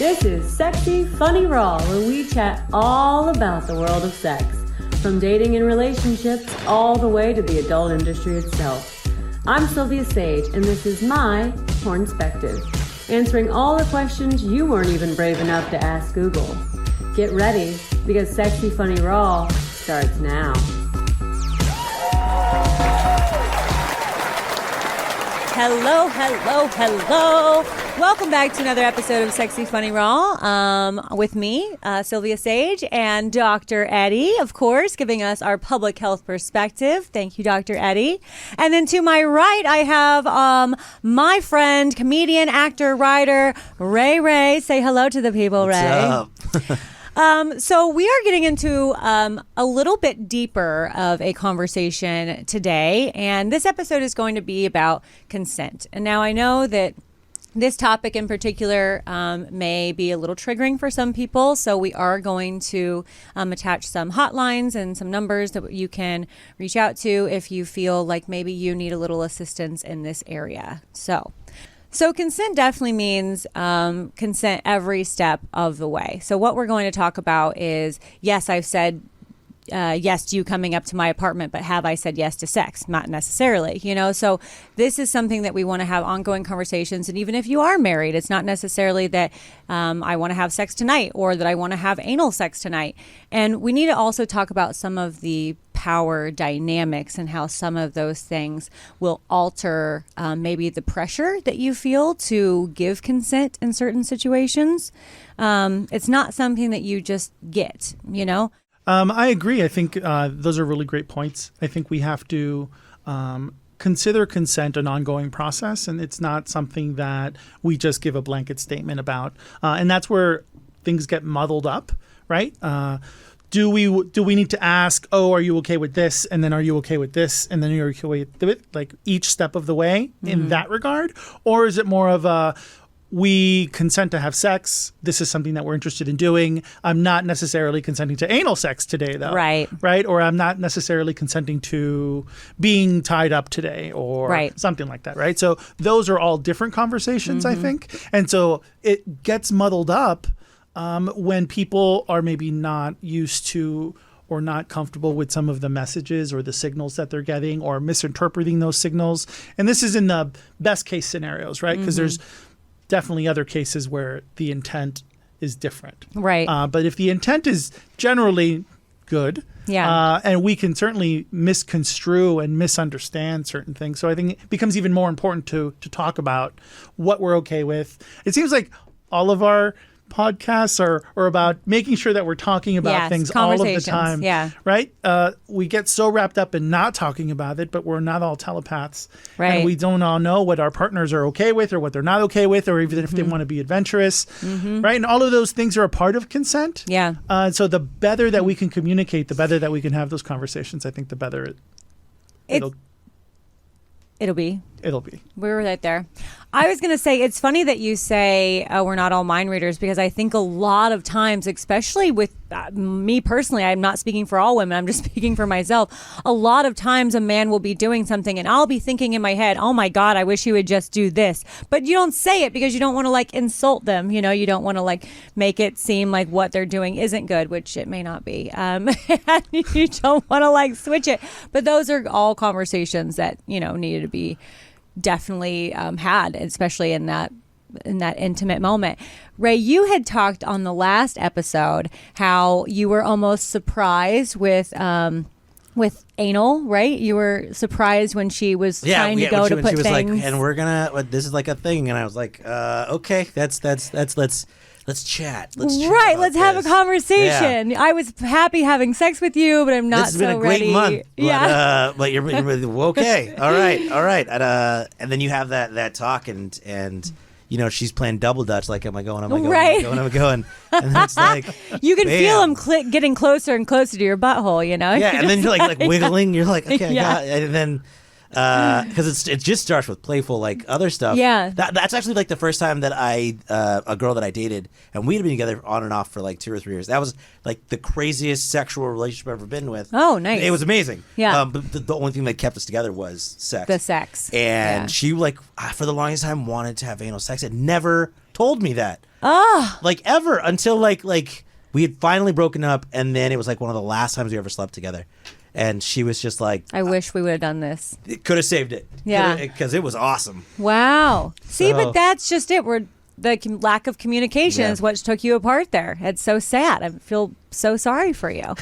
This is Sexy Funny Raw, where we chat all about the world of sex, from dating and relationships all the way to the adult industry itself. I'm Silvia Saige, and this is my Pornspective, answering all the questions you weren't even brave enough to ask Google. Get ready, because Sexy Funny Raw starts now. Hello, hello, hello. Welcome back to another episode of Sexy Funny Raw with me, Silvia Saige, and Dr. Eddie, of course, giving us our public health perspective. Thank you, Dr. Eddie. And then to my right, I have my friend, comedian, actor, writer, Ray. Say hello to the people, Ray. What's up? So we are getting into a little bit deeper of a conversation today, and this episode is going to be about consent. And now I know that this topic in particular may be a little triggering for some people, so we are going to attach some hotlines and some numbers that you can reach out to if you feel like maybe you need a little assistance in this area. So consent definitely means consent every step of the way. So what we're going to talk about is, yes, I've said yes to you coming up to my apartment, but have I said yes to sex? Not necessarily, So this is something that we want to have ongoing conversations. And even if you are married, it's not necessarily that I want to have sex tonight or that I want to have anal sex tonight. And we need to also talk about some of the power dynamics and how some of those things will alter maybe the pressure that you feel to give consent in certain situations. It's not something that you just get, I agree. I think those are really great points. I think we have to consider consent an ongoing process, and it's not something that we just give a blanket statement about. And that's where things get muddled up, right? Do we need to ask, are you okay with this? And then are you okay with this? And then you're okay with it, like each step of the way in that regard? Or is it more of we consent to have sex. This is something that we're interested in doing. I'm not necessarily consenting to anal sex today, though. Right. Or I'm not necessarily consenting to being tied up today or something like that, right? So those are all different conversations, I think. And so it gets muddled up when people are maybe not used to or not comfortable with some of the messages or the signals that they're getting or misinterpreting those signals. And this is in the best case scenarios, right? Because there's definitely other cases where the intent is different. Right. But if the intent is generally good, and we can certainly misconstrue and misunderstand certain things. So I think it becomes even more important to talk about what we're okay with. It seems like all of our podcasts are about making sure that we're talking about things all of the time. Yeah. Right? We get so wrapped up in not talking about it, but we're not all telepaths. Right. And we don't all know what our partners are okay with or what they're not okay with, or even if they want to be adventurous. Right? And all of those things are a part of consent. Yeah. So the better that we can communicate, the better that we can have those conversations, I think the better it'll be. We were right there. I was going to say, it's funny that you say we're not all mind readers, because I think a lot of times, especially with me personally, I'm not speaking for all women, I'm just speaking for myself. A lot of times a man will be doing something and I'll be thinking in my head, oh my God, I wish he would just do this. But you don't say it because you don't want to insult them. You don't want to make it seem like what they're doing isn't good, which it may not be. You don't want to switch it. But those are all conversations that, needed to be definitely had, especially in that intimate moment. Ray, you had talked on the last episode how you were almost surprised with anal, right? You were surprised when she was trying to go to put things. She was and we're gonna. This is a thing, and I was like, okay, let's chat. Let's have a conversation. Yeah. I was happy having sex with you, but I'm not so ready. This has been a great month. But, but you're okay. All right. And then you have that talk, and she's playing double dutch. Am I going? Am I going? Am I going? And it's you can feel him getting closer and closer to your butthole. Yeah, and then you're wiggling. You're like, okay, I got it. And then because it just starts with playful like other stuff. Yeah. That's actually like the first time that a girl that I dated, and we had been together on and off for like 2 or 3 years. That was like the craziest sexual relationship I've ever been with. Oh, nice. It was amazing. Yeah. But the only thing that kept us together was sex. The sex. And Yeah. she like for the longest time wanted to have anal sex. It never told me that. Oh. Like ever until like we had finally broken up, and then it was like one of the last times we ever slept together. And she was just like, I wish we would have done this. it could have saved it. Yeah. Because it was awesome. Wow. See, So- but that's just it. Lack of communication Yeah. is what took you apart there. It's so sad. I feel so sorry for you.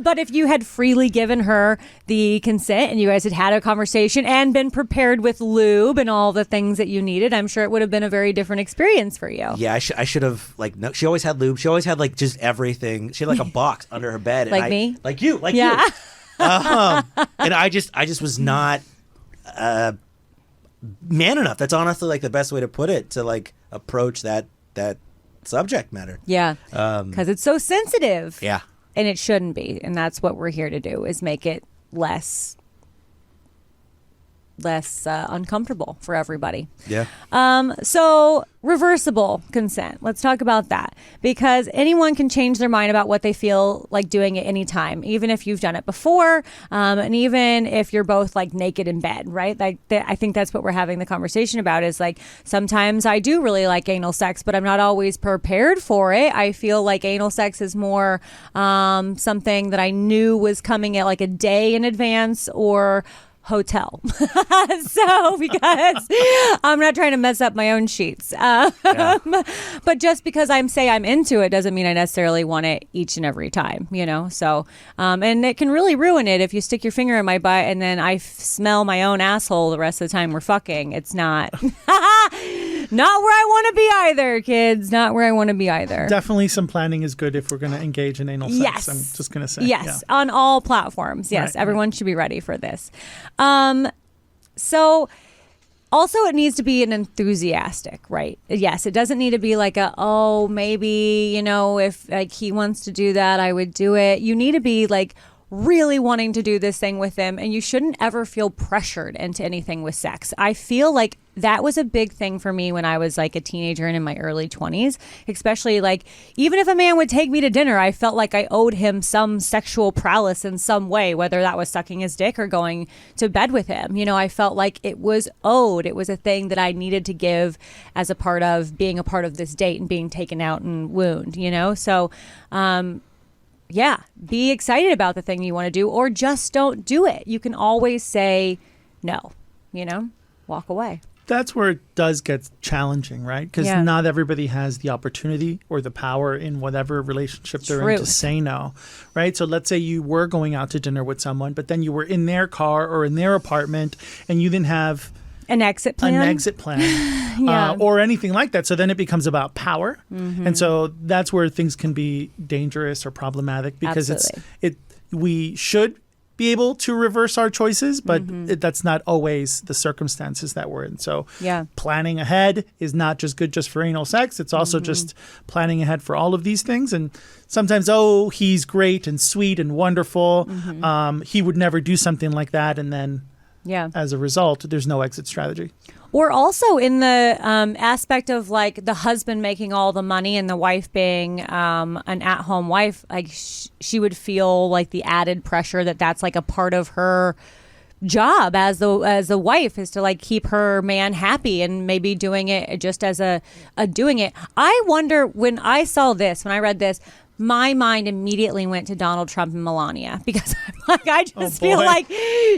But if you had freely given her the consent and you guys had a conversation and been prepared with lube and all the things that you needed, I'm sure it would have been a very different experience for you. Yeah, I should have like no. She always had lube. She always had like just everything. She had like a box under her bed. Like me? Like you. Yeah. And I just was not man enough. That's honestly like the best way to put it, to like approach that subject matter. Yeah. Because it's so sensitive. Yeah. And it shouldn't be. And that's what we're here to do, is make it less uncomfortable for everybody. Yeah. So reversible consent. Let's talk about that, because anyone can change their mind about what they feel like doing at any time, even if you've done it before, and even if you're both like naked in bed, right? Like I think that's what we're having the conversation about, is like sometimes I do really like anal sex, but I'm not always prepared for it. I feel like anal sex is more something that I knew was coming at like a day in advance or hotel. So because I'm not trying to mess up my own sheets, but just because I'm into it doesn't mean I necessarily want it each and every time, so and it can really ruin it if you stick your finger in my butt and then I smell my own asshole the rest of the time we're fucking. It's not not where I want to be either, kids. Not where I want to be either. Definitely some planning is good if we're going to engage in anal sex. Yes. I'm just going to say. Yes, yeah. On all platforms. Yes, Right, everyone should be ready for this. So also it needs to be an enthusiastic, right? Yes, it doesn't need to be like maybe, if like he wants to do that, I would do it. You need to be like really wanting to do this thing with them, and you shouldn't ever feel pressured into anything with sex. I feel like that was a big thing for me when I was like a teenager and in my early 20s, especially like even if a man would take me to dinner, I felt like I owed him some sexual prowess in some way, whether that was sucking his dick or going to bed with him. I felt like it was owed. It was a thing that I needed to give as a part of being a part of this date and being taken out and wound, So, yeah, be excited about the thing you want to do, or just don't do it. You can always say no, walk away. That's where it does get challenging, right? Because not everybody has the opportunity or the power in whatever relationship they're in to say no, right? So let's say you were going out to dinner with someone, but then you were in their car or in their apartment and you didn't have an exit plan, yeah. Or anything like that. So then it becomes about power. Mm-hmm. And so that's where things can be dangerous or problematic, because we should be able to reverse our choices, but that's not always the circumstances that we're in. So planning ahead is not just good just for anal sex. It's also just planning ahead for all of these things. And sometimes, he's great and sweet and wonderful. He would never do something like that. And then as a result, there's no exit strategy. Or also in the aspect of like the husband making all the money and the wife being an at-home wife, like she would feel like the added pressure that's like a part of her job as a wife, is to like keep her man happy and maybe doing it just as a doing it. I wonder, when I read this, my mind immediately went to Donald Trump and Melania, because I'm like, I just feel like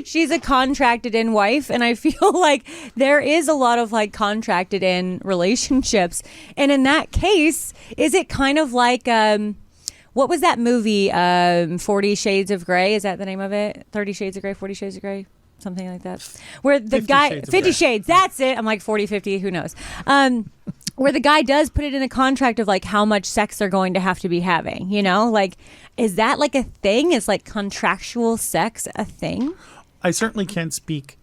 she's a contracted in wife, and I feel like there is a lot of like contracted in relationships. And in that case, is it kind of like what was that movie, 40 Shades of Grey? Is that the name of it? 30 Shades of Grey, 40 Shades of Grey? Something like that. Where the guy, 50 Shades, that's it. I'm like 40, 50, who knows? Where the guy does put it in a contract of like how much sex they're going to have to be having, like, is that like a thing? Is like contractual sex a thing? I certainly can't speak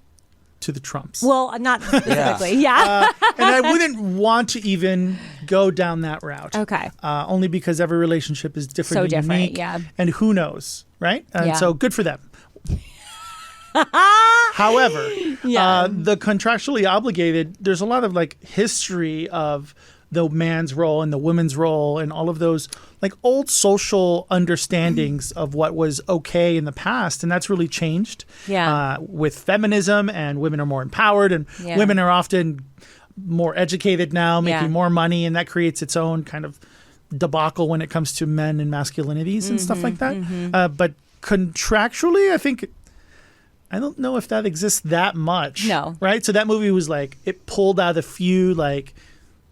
to the Trumps. Well, not specifically. Yeah. And I wouldn't want to even go down that route. Okay. Only because every relationship is different. So and different. unique, yeah. And who knows, right? And so good for them. However, the contractually obligated, there's a lot of like history of the man's role and the woman's role and all of those like old social understandings of what was okay in the past. And that's really changed with feminism, and women are more empowered, and women are often more educated now, making more money. And that creates its own kind of debacle when it comes to men and masculinities and stuff like that. But contractually, I don't know if that exists that much. No. Right? So that movie was like, it pulled out a few like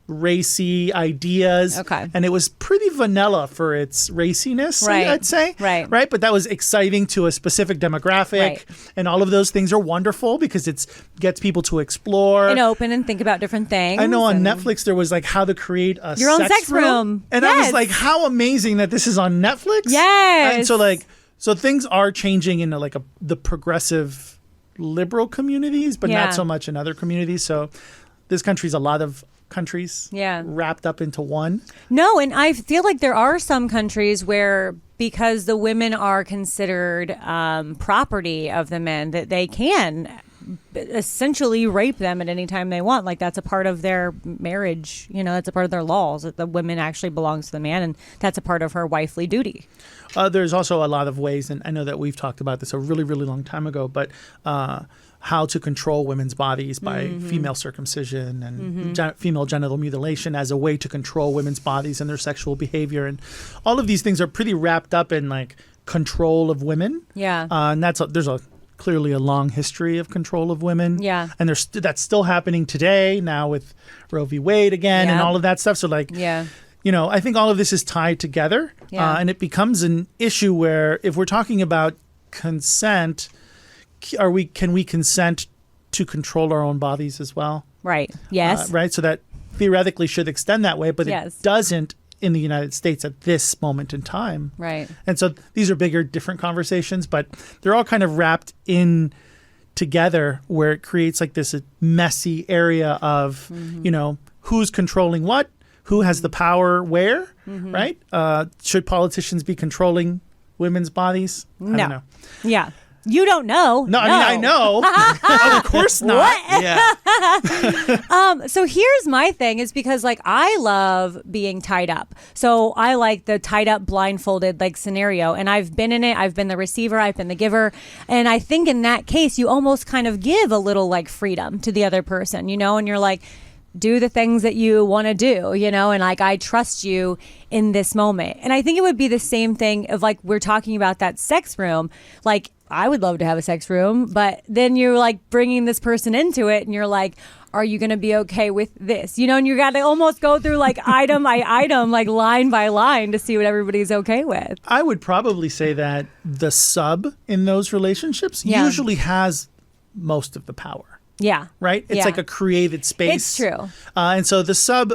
racy ideas. Okay. And it was pretty vanilla for its raciness, I'd say. Right. Right? But that was exciting to a specific demographic. Right. And all of those things are wonderful because it gets people to explore. And open and think about different things. I know on Netflix there was like how to create a your own sex room. And I was like, how amazing that this is on Netflix. Yes. And so things are changing in the progressive liberal communities, but not so much in other communities. So this country's a lot of countries wrapped up into one. No, and I feel like there are some countries where, because the women are considered property of the men, that they can essentially rape them at any time they want. Like that's a part of their marriage, that's a part of their laws, that the woman actually belongs to the man, and that's a part of her wifely duty. There's also a lot of ways, and I know that we've talked about this a really, really long time ago, but how to control women's bodies by female circumcision and female genital mutilation as a way to control women's bodies and their sexual behavior. And all of these things are pretty wrapped up in like control of women. Yeah. And there's clearly a long history of control of women. Yeah. And that's still happening today now with Roe v. Wade again and all of that stuff. So I think all of this is tied together, and it becomes an issue where if we're talking about consent, can we consent to control our own bodies as well? Right. Yes. Right. So that theoretically should extend that way, but it doesn't in the United States at this moment in time. Right. And so these are bigger, different conversations, but they're all kind of wrapped in together where it creates like this messy area of, who's controlling what, who has the power where, right? Should politicians be controlling women's bodies? I don't know. Yeah. You don't know. No, I mean, I know. Of course not. What? Yeah. So here's my thing is because like I love being tied up. So I like the tied up blindfolded like scenario, and I've been in it. I've been the receiver. I've been the giver. And I think in that case, you almost kind of give a little like freedom to the other person, and you're like, do the things that you want to do, and like, I trust you in this moment. And I think it would be the same thing of like, we're talking about that sex room. Like, I would love to have a sex room, but then you're like bringing this person into it and you're like, are you going to be okay with this? And you got to almost go through like item by item, like line by line to see what everybody's okay with. I would probably say that the sub in those relationships usually has most of the power. Yeah. Right? It's like a created space. It's true. And so the sub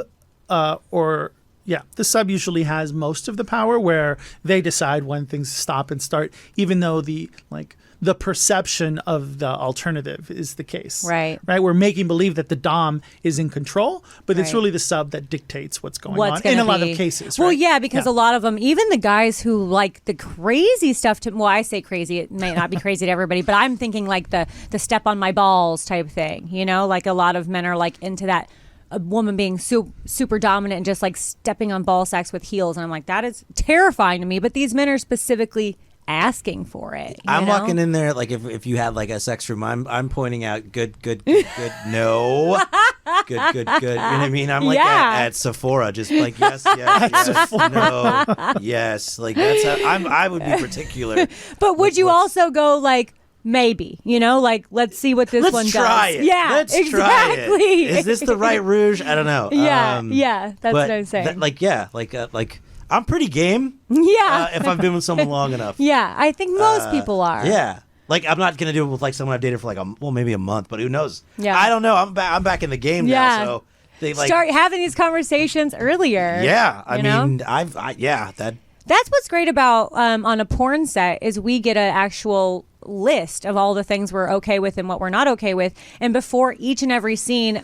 the sub usually has most of the power where they decide when things stop and start, even though the perception of the alternative is the case. Right. Right. We're making believe that the dom is in control, but it's really the sub that dictates what's going on in a lot of cases. Well, right? Because a lot of them, even the guys who like the crazy stuff I say crazy, it might not be crazy to everybody, but I'm thinking like the step on my balls type thing, like a lot of men are like into that. A woman being super dominant and just like stepping on ball sacks with heels. And I'm like, that is terrifying to me. But these men are specifically asking for it. I'm walking in there like if you had like a sex room, I'm pointing out good, no, good. You know what I mean? I'm like at Sephora, just like yes, no, yes. Like that's how I would be particular. But would you also go like, maybe, like, let's see what this one does. Let's try it. Yeah, let's exactly. Try it. Is this the right rouge? I don't know. That's what I'm saying. Like I'm pretty game. Yeah. If I've been with someone long enough. Yeah, I think most people are. Yeah. Like I'm not gonna do it with like someone I've dated for like maybe a month, but who knows? Yeah. I don't know. I'm back in the game now, so they like start having these conversations earlier. Yeah. I mean, that. That's what's great about on a porn set is we get an actual list of all the things we're okay with and what we're not okay with. And before each and every scene,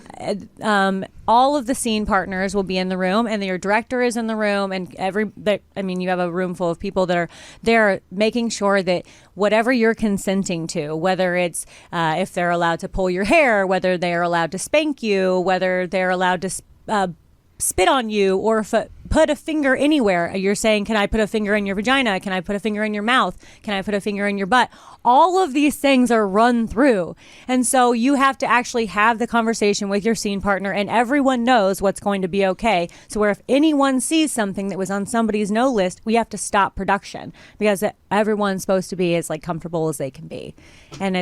all of the scene partners will be in the room, and your director is in the room, and you have a room full of people that are there making sure that whatever you're consenting to, whether it's if they're allowed to pull your hair, whether they're allowed to spank you, whether they're allowed to spit on you, or put a finger anywhere. You're saying, can I put a finger in your vagina? Can I put a finger in your mouth? Can I put a finger in your butt? All of these things are run through. And so you have to actually have the conversation with your scene partner, and everyone knows what's going to be okay. So where if anyone sees something that was on somebody's no list, we have to stop production, because everyone's supposed to be as like comfortable as they can be. And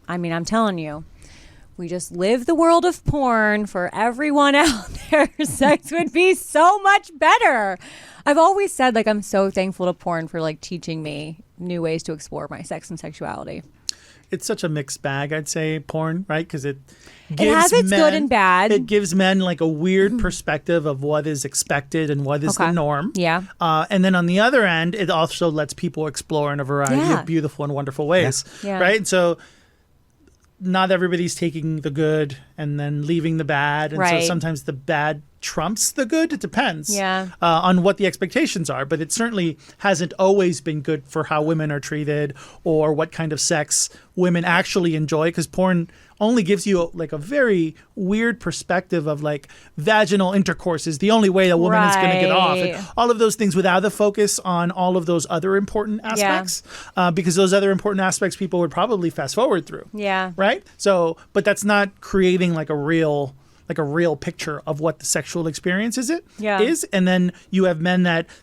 I'm telling you, we just live the world of porn for everyone out there. Sex would be so much better. I've always said, like, I'm so thankful to porn for like teaching me new ways to explore my sex and sexuality. It's such a mixed bag, I'd say, porn, right? Because it has its good and bad. It gives men like a weird perspective of what is expected and what is the norm. Yeah. And then on the other end, it also lets people explore in a variety of beautiful and wonderful ways, right? So not everybody's taking the good and then leaving the bad. And so sometimes the bad trumps the good. It depends on what the expectations are. But it certainly hasn't always been good for how women are treated or what kind of sex women actually enjoy, because porn only gives you like a very weird perspective of like vaginal intercourse is the only way a woman is going to get off. And all of those things without the focus on all of those other important aspects, because those other important aspects people would probably fast forward through. Yeah. Right? So, but that's not creating like a real picture of what the sexual experience is. And then you have men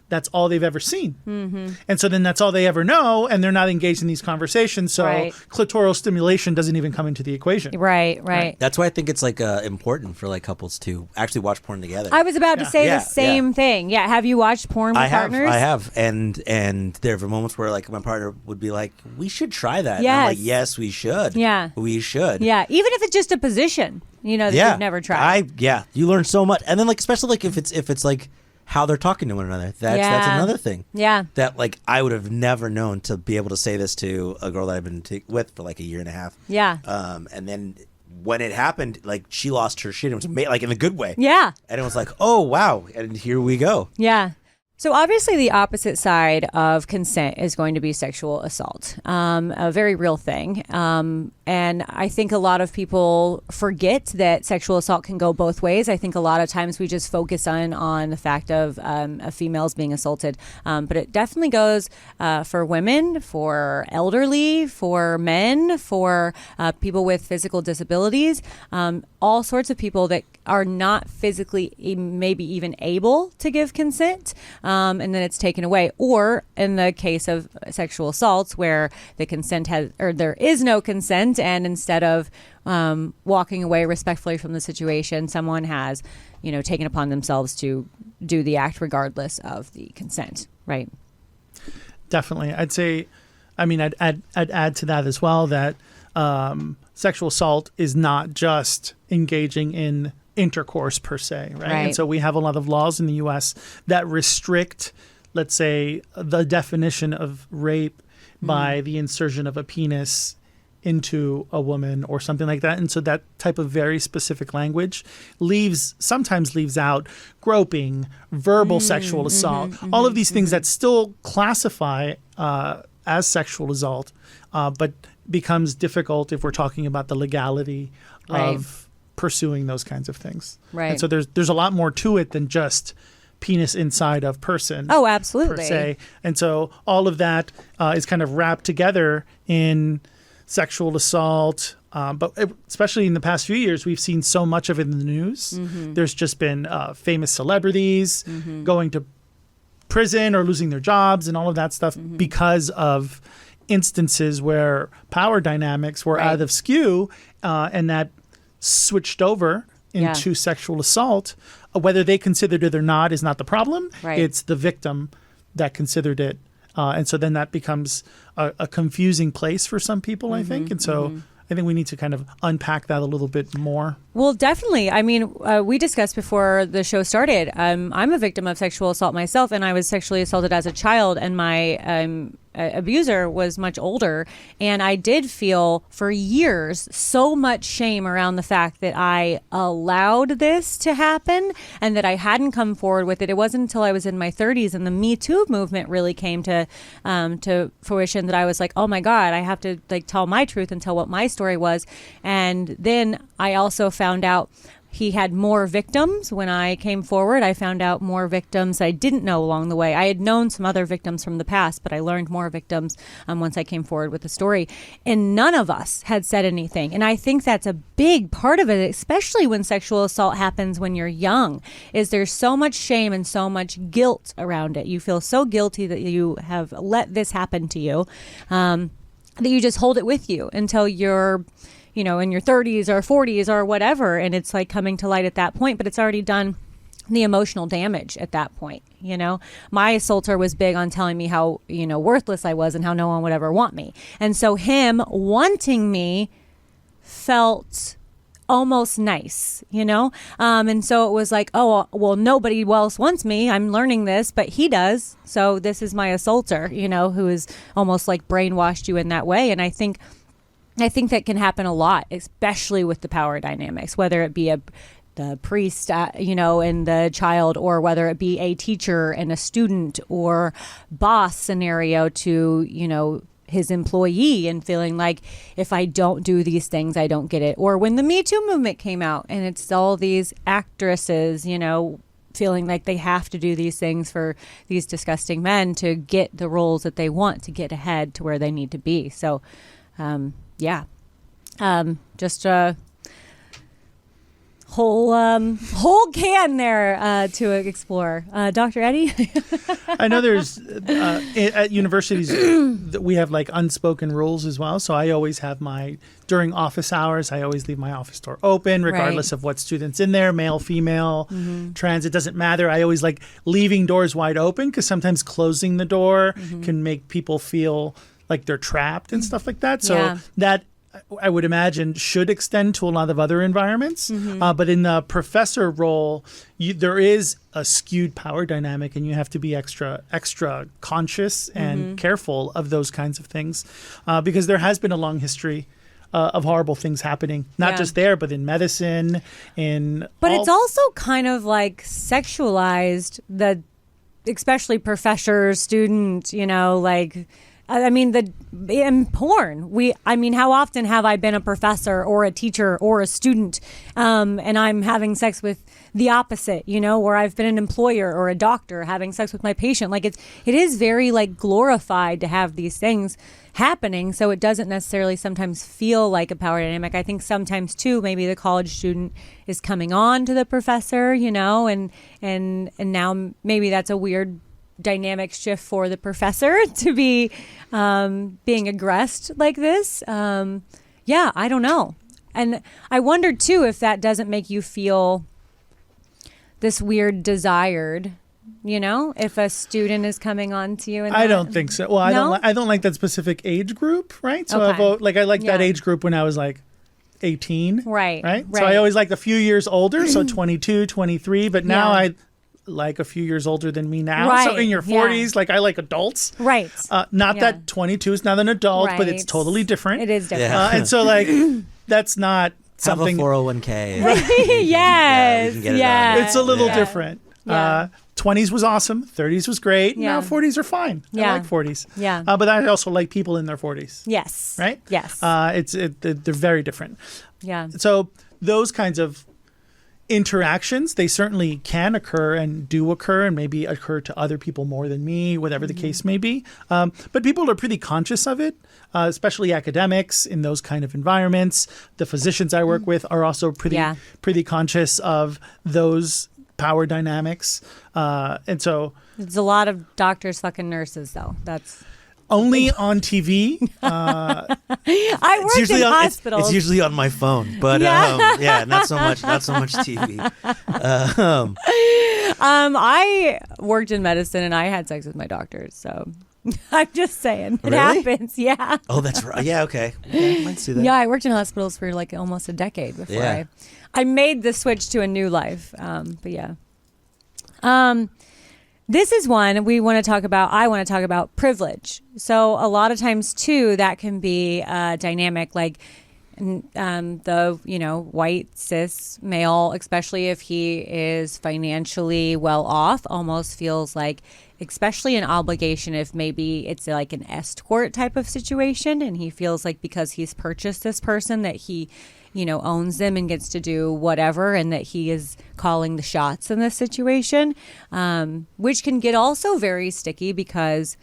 that's all they've ever seen. Mm-hmm. And so then that's all they ever know, and they're not engaged in these conversations. So clitoral stimulation doesn't even come into the equation. Right. That's why I think it's like important for like couples to actually watch porn together. I was about to say the same thing. Yeah. Have you watched porn with partners? I have. And there were moments where like my partner would be like, we should try that. Yes. And I'm like, yes, we should. Yeah. We should. Yeah. Even if it's just a position. That you've never tried. You learn so much, and then like especially like if it's like how they're talking to one another. That's another thing. Yeah. That like I would have never known to be able to say this to a girl that I've been with for like a year and a half. Yeah. And then when it happened, like she lost her shit. It was like in a good way. Yeah. And it was like, oh wow, and here we go. Yeah. So obviously the opposite side of consent is going to be sexual assault, a very real thing. And I think a lot of people forget that sexual assault can go both ways. I think a lot of times we just focus on the fact of females being assaulted. But it definitely goes for women, for elderly, for men, for people with physical disabilities, all sorts of people that are not physically maybe even able to give consent. And then it's taken away. Or in the case of sexual assaults where the consent there is no consent, and instead of walking away respectfully from the situation, someone has, taken upon themselves to do the act regardless of the consent. Right. Definitely. I'd say, I'd add to that as well that sexual assault is not just engaging in intercourse per se, right? And so we have a lot of laws in the U.S. that restrict, let's say, the definition of rape by the insertion of a penis into a woman or something like that. And so that type of very specific language sometimes leaves out groping, verbal sexual assault, all of these things that still classify as sexual assault, but becomes difficult if we're talking about the legality of pursuing those kinds of things. Right. And so there's a lot more to it than just penis inside of person. Oh, absolutely. Per se. And so all of that is kind of wrapped together in sexual assault. But especially in the past few years, we've seen so much of it in the news. Mm-hmm. There's just been famous celebrities going to prison or losing their jobs and all of that stuff because of instances where power dynamics were out of skew, and that switched over into sexual assault. Whether they considered it or not is not the problem. Right. It's the victim that considered it. And so then that becomes a confusing place for some people, I think. And so I think we need to kind of unpack that a little bit more. Well, definitely. I mean, we discussed before the show started. I'm a victim of sexual assault myself, and I was sexually assaulted as a child, and my abuser was much older. And I did feel for years so much shame around the fact that I allowed this to happen and that I hadn't come forward with it. It wasn't until I was in my 30s and the Me Too movement really came to fruition that I was like, oh my God, I have to like tell my truth and tell what my story was. And then I also found out he had more victims. When I came forward, I found out more victims I didn't know along the way. I had known some other victims from the past, but I learned more victims once I came forward with the story. And none of us had said anything. And I think that's a big part of it, especially when sexual assault happens when you're young, is there's so much shame and so much guilt around it. You feel so guilty that you have let this happen to you, that you just hold it with you until you're in your 30s or 40s or whatever. And it's like coming to light at that point, but it's already done the emotional damage at that point. My assaulter was big on telling me how, worthless I was and how no one would ever want me. And so him wanting me felt almost nice, and so it was like, oh, well, nobody else wants me. I'm learning this, but he does. So this is my assaulter, who is almost like brainwashed you in that way. And I think that can happen a lot, especially with the power dynamics, whether it be the priest, and the child, or whether it be a teacher and a student, or boss scenario to, his employee, and feeling like if I don't do these things, I don't get it. Or when the Me Too movement came out and it's all these actresses, feeling like they have to do these things for these disgusting men to get the roles that they want, to get ahead to where they need to be. So, yeah, just a whole can there to explore. Dr. Eddie? I know there's at universities we have like unspoken rules as well. So I always have during office hours, I always leave my office door open, regardless of what student's in there, male, female, trans, it doesn't matter. I always like leaving doors wide open because sometimes closing the door can make people feel like they're trapped and stuff like that. So that, I would imagine, should extend to a lot of other environments. But in the professor role, there is a skewed power dynamic, and you have to be extra conscious and careful of those kinds of things, because there has been a long history of horrible things happening, not just there, but in medicine. But it's also kind of like sexualized, especially professor, student, in porn, how often have I been a professor or a teacher or a student, and I'm having sex with the opposite, where I've been an employer or a doctor having sex with my patient. Like it is very like glorified to have these things happening. So it doesn't necessarily sometimes feel like a power dynamic. I think sometimes too, maybe the college student is coming on to the professor, and now maybe that's a weird dynamic shift for the professor to be being aggressed like this. I don't know. And I wonder too if that doesn't make you feel this weird desired, if a student is coming on to you. I don't think so. Well, I don't like that specific age group, right? So I liked that age group when I was like 18. Right. So I always liked a few years older, so 22, 23, but now I like a few years older than me now. Right. So in your 40s, like I like adults. Right. Not that 22 is not an adult, but it's totally different. It is different. And so like that's not something. Have a 401k. Yes. It's a little different. 20s was awesome. 30s was great. Now 40s are fine. I like 40s. Yeah. But I also like people in their 40s. Yes. Right? Yes. They're very different. Yeah. So those kinds of interactions, they certainly can occur and do occur, and maybe occur to other people more than me, whatever the case may be. But people are pretty conscious of it, especially academics in those kind of environments. The physicians I work with are also pretty conscious of those power dynamics. And so there's a lot of doctors fucking nurses, though. That's only on TV. I worked in hospitals. It's usually on my phone, but not so much TV. I worked in medicine and I had sex with my doctors, so I'm just saying. It Really? happens. Yeah. Oh, that's right. Yeah, okay. I might see that. Yeah, I worked in hospitals for like almost a decade before I made the switch to a new life. But yeah. This is one we want to talk about. I want to talk about privilege. So a lot of times too, that can be dynamic, like the white cis male, especially if he is financially well off, almost feels like, especially an obligation if maybe it's like an escort type of situation, and he feels like because he's purchased this person that he owns them and gets to do whatever, and that he is calling the shots in this situation, which can get also very sticky because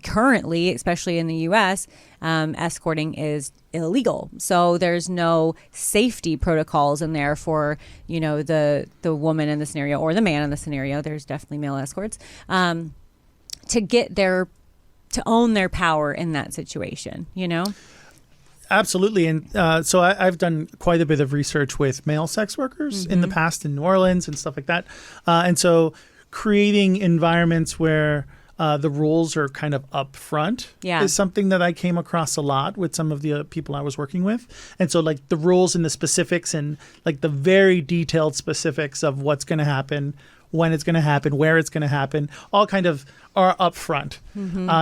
currently, especially in the U.S., escorting is illegal. So there's no safety protocols in there for, the woman in the scenario or the man in the scenario. There's definitely male escorts to own their power in that situation, Absolutely. And so I've done quite a bit of research with male sex workers in the past in New Orleans and stuff like that. And so creating environments where the rules are kind of upfront is something that I came across a lot with some of the people I was working with. And so like the rules and the specifics and like the very detailed specifics of what's going to happen, when it's going to happen, where it's going to happen, all kind of are upfront.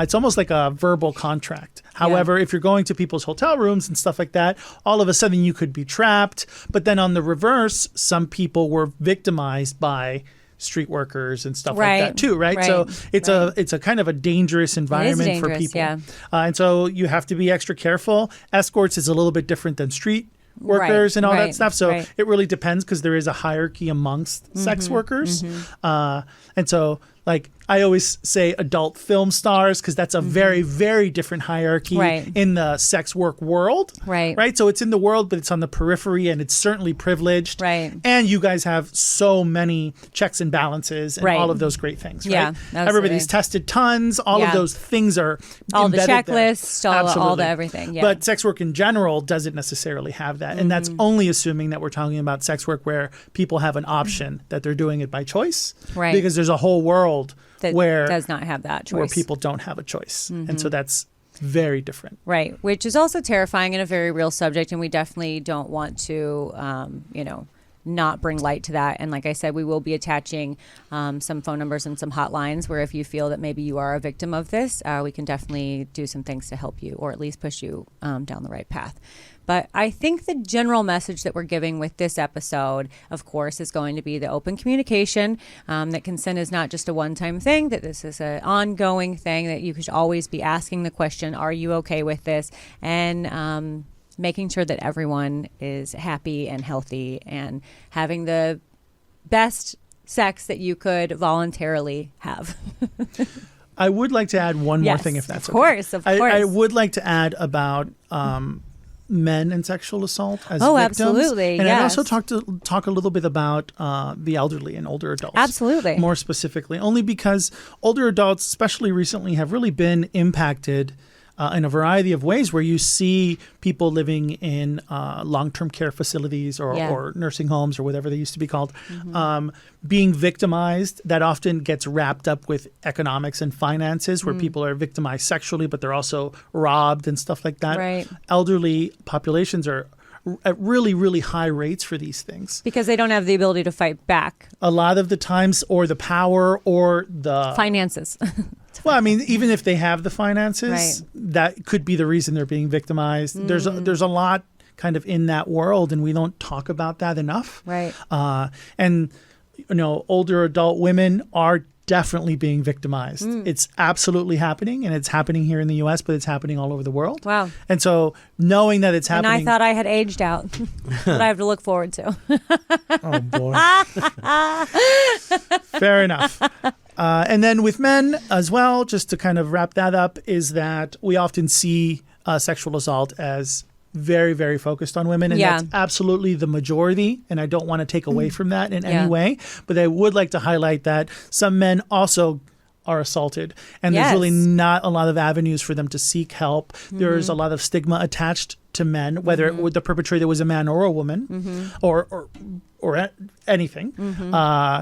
It's almost like a verbal contract. However, if you're going to people's hotel rooms and stuff like that, all of a sudden you could be trapped. But then on the reverse, some people were victimized by street workers and stuff like that too, right? So it's a kind of a dangerous environment for people. Yeah. And so you have to be extra careful. Escorts is a little bit different than street workers and all that stuff. So it really depends because there is a hierarchy amongst sex workers. And so like I always say adult film stars because that's a very, very different hierarchy in the sex work world. Right. So it's in the world, but it's on the periphery and it's certainly privileged. And you guys have so many checks and balances and all of those great things. Yeah. Right? Everybody's tested tons. All of those things are all the embedded checklists, all the everything. Yeah. But sex work in general doesn't necessarily have that. And that's only assuming that we're talking about sex work where people have an option that they're doing it by choice. Because there's a whole world that where does not have that choice, where people don't have a choice, and so that's very different, which is also terrifying and a very real subject, and we definitely don't want to not bring light to that. And like I said, we will be attaching some phone numbers and some hotlines where if you feel that maybe you are a victim of this, we can definitely do some things to help you or at least push you down the right path. But I think the general message that we're giving with this episode, of course, is going to be the open communication, that consent is not just a one-time thing, that this is an ongoing thing, that you should always be asking the question, are you okay with this? And making sure that everyone is happy and healthy and having the best sex that you could voluntarily have. I would like to add one more thing, if that's okay. Of course. I would like to add about men and sexual assault as victims. Absolutely. And I'd also talk a little bit about the elderly and older adults. Absolutely. More specifically, only because older adults, especially recently, have really been impacted in a variety of ways where you see people living in long-term care facilities or nursing homes or whatever they used to be called, being victimized. That often gets wrapped up with economics and finances where people are victimized sexually, but they're also robbed and stuff like that. Elderly populations are at really, really high rates for these things. Because they don't have the ability to fight back. A lot of the times, or the power or the finances. Well, I mean, even if they have the finances, that could be the reason they're being victimized. There's a lot kind of in that world, and we don't talk about that enough. And older adult women are definitely being victimized. It's absolutely happening, and it's happening here in the U.S., but it's happening all over the world. Wow. And so knowing that it's happening... And I thought I had aged out, that I have to look forward to. Oh, boy. Fair enough. And then with men as well, just to kind of wrap that up, is that we often see sexual assault as very, very focused on women. And that's absolutely the majority. And I don't want to take away from that in any way. But I would like to highlight that some men also are assaulted. And there's really not a lot of avenues for them to seek help. There's a lot of stigma attached to men, whether the perpetrator was a man or a woman, or anything.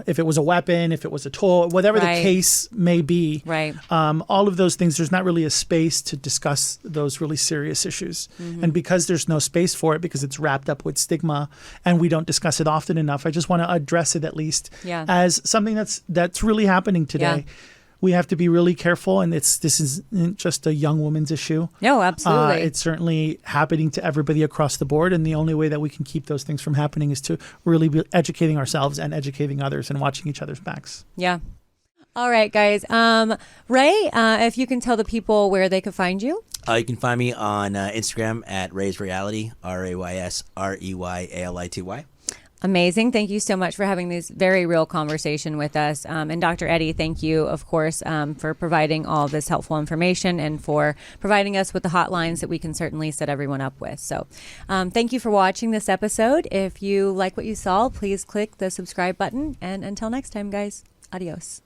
If it was a weapon, if it was a tool, whatever the case may be. Right. All of those things, there's not really a space to discuss those really serious issues. And because there's no space for it, because it's wrapped up with stigma and we don't discuss it often enough, I just want to address it at least as something that's really happening today. We have to be really careful, and this isn't just a young woman's issue. No, absolutely. It's certainly happening to everybody across the board, and the only way that we can keep those things from happening is to really be educating ourselves and educating others and watching each other's backs. Yeah. All right, guys. Ray, if you can tell the people where they could find you. You can find me on Instagram at Ray's Reality, RAYSREYALITY. Amazing. Thank you so much for having this very real conversation with us. And Dr. Eddie, thank you, of course, for providing all this helpful information and for providing us with the hotlines that we can certainly set everyone up with. So thank you for watching this episode. If you like what you saw, please click the subscribe button. And until next time, guys, adios.